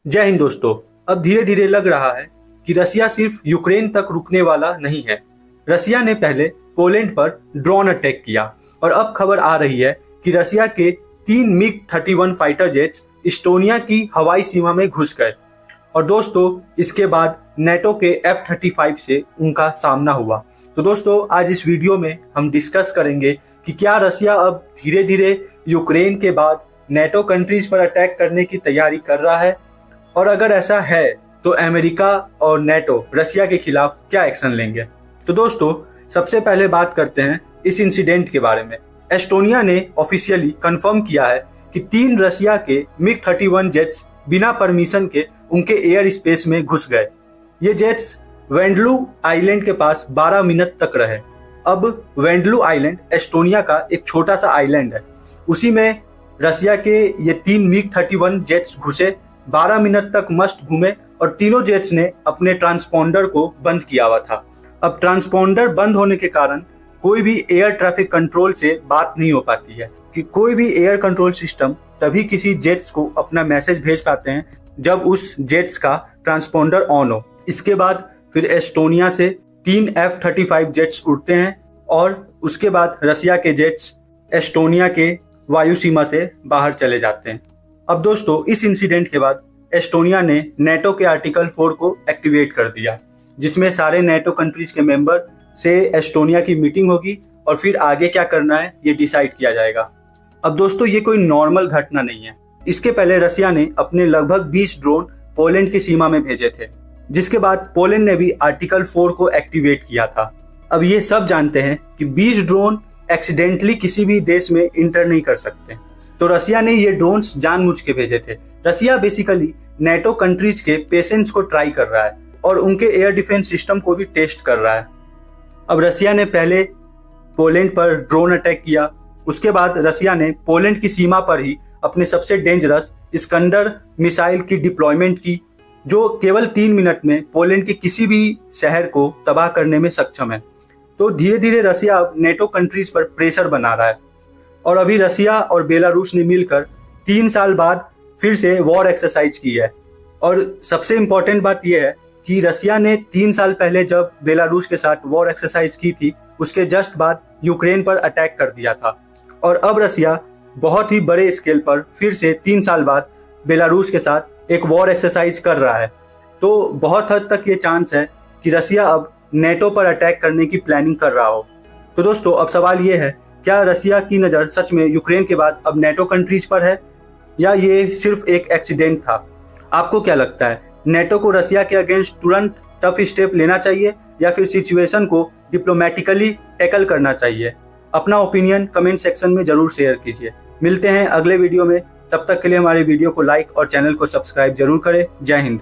जय हिंद दोस्तों। अब धीरे धीरे लग रहा है कि रसिया सिर्फ यूक्रेन तक रुकने वाला नहीं है। रसिया ने पहले पोलैंड पर ड्रोन अटैक किया और अब खबर आ रही है कि रसिया के 3 MiG-31 फाइटर जेट्स इस्टोनिया की हवाई सीमा में घुस गए और दोस्तों इसके बाद नेटो के F-35 से उनका सामना हुआ। तो दोस्तों आज इस वीडियो में हम डिस्कस करेंगे कि क्या रसिया अब धीरे धीरे यूक्रेन के बाद नेटो कंट्रीज पर अटैक करने की तैयारी कर रहा है, और अगर ऐसा है तो अमेरिका और नेटो रसिया के खिलाफ क्या एक्शन लेंगे। तो दोस्तों सबसे पहले बात करते हैं इस इंसिडेंट के बारे में। एस्टोनिया ने ऑफिशियली कंफर्म किया है कि 3 रसिया के MiG-31 जेट्स बिना परमिशन के उनके एयर स्पेस में घुस गए। ये जेट्स वेंडलू आइलैंड के पास 12 मिनट तक रहे। अब वेंडलू आइलैंड एस्टोनिया का एक छोटा सा आइलैंड है, उसी में रसिया के ये 3 MiG-31 जेट्स घुसे, 12 मिनट तक मस्त घूमे और तीनों जेट्स ने अपने ट्रांसपोंडर को बंद किया हुआ था। अब ट्रांसपोंडर बंद होने के कारण कोई भी एयर ट्रैफिक कंट्रोल से बात नहीं हो पाती है कि कोई भी एयर कंट्रोल सिस्टम तभी किसी जेट्स को अपना मैसेज भेज पाते हैं जब उस जेट्स का ट्रांसपोंडर ऑन हो। इसके बाद फिर एस्टोनिया से 3 F-35 जेट्स उड़ते हैं और उसके बाद रसिया के जेट्स एस्टोनिया के वायु सीमा से बाहर चले जाते हैं। अब दोस्तों इस इंसिडेंट के बाद एस्टोनिया ने नेटो के आर्टिकल 4 को एक्टिवेट कर दिया, जिसमें सारे नेटो कंट्रीज के मेंबर से एस्टोनिया की मीटिंग होगी और फिर आगे क्या करना है ये डिसाइड किया जाएगा। अब दोस्तों ये कोई नॉर्मल घटना नहीं है। इसके पहले रसिया ने अपने लगभग 20 ड्रोन पोलैंड की सीमा में भेजे थे, जिसके बाद पोलैंड ने भी आर्टिकल 4 को एक्टिवेट किया था। अब ये सब जानते हैं कि 20 ड्रोन एक्सीडेंटली किसी भी देश में इंटर नहीं कर सकते, तो रसिया ने ये ड्रोन्स जानबूझ के भेजे थे। रसिया बेसिकली नेटो कंट्रीज के पेशेंस को ट्राई कर रहा है और उनके एयर डिफेंस सिस्टम को भी टेस्ट कर रहा है। अब रसिया ने पहले पोलैंड पर ड्रोन अटैक किया, उसके बाद रसिया ने पोलैंड की सीमा पर ही अपने सबसे डेंजरस इस्कंदर मिसाइल की डिप्लॉयमेंट की, जो केवल 3 मिनट में पोलैंड के किसी भी शहर को तबाह करने में सक्षम है। तो धीरे धीरे रसिया अब नेटो कंट्रीज पर प्रेशर बना रहा है और अभी रसिया और बेलारूस ने मिलकर 3 साल बाद फिर से वॉर एक्सरसाइज की है। और सबसे इम्पोर्टेंट बात यह है कि रसिया ने 3 साल पहले जब बेलारूस के साथ वॉर एक्सरसाइज की थी, उसके जस्ट बाद यूक्रेन पर अटैक कर दिया था। और अब रसिया बहुत ही बड़े स्केल पर फिर से 3 साल बाद बेलारूस के साथ एक वॉर एक्सरसाइज कर रहा है। तो बहुत हद तक ये चांस है कि रसिया अब नेटो पर अटैक करने की प्लानिंग कर रहा हो। तो दोस्तों अब सवाल ये है, क्या रसिया की नज़र सच में यूक्रेन के बाद अब नेटो कंट्रीज पर है या ये सिर्फ एक एक्सीडेंट था? आपको क्या लगता है, नेटो को रसिया के अगेंस्ट तुरंत टफ स्टेप लेना चाहिए या फिर सिचुएशन को डिप्लोमेटिकली टैकल करना चाहिए? अपना ओपिनियन कमेंट सेक्शन में जरूर शेयर कीजिए। मिलते हैं अगले वीडियो में, तब तक के लिए हमारे वीडियो को लाइक और चैनल को सब्सक्राइब जरूर करें। जय हिंद।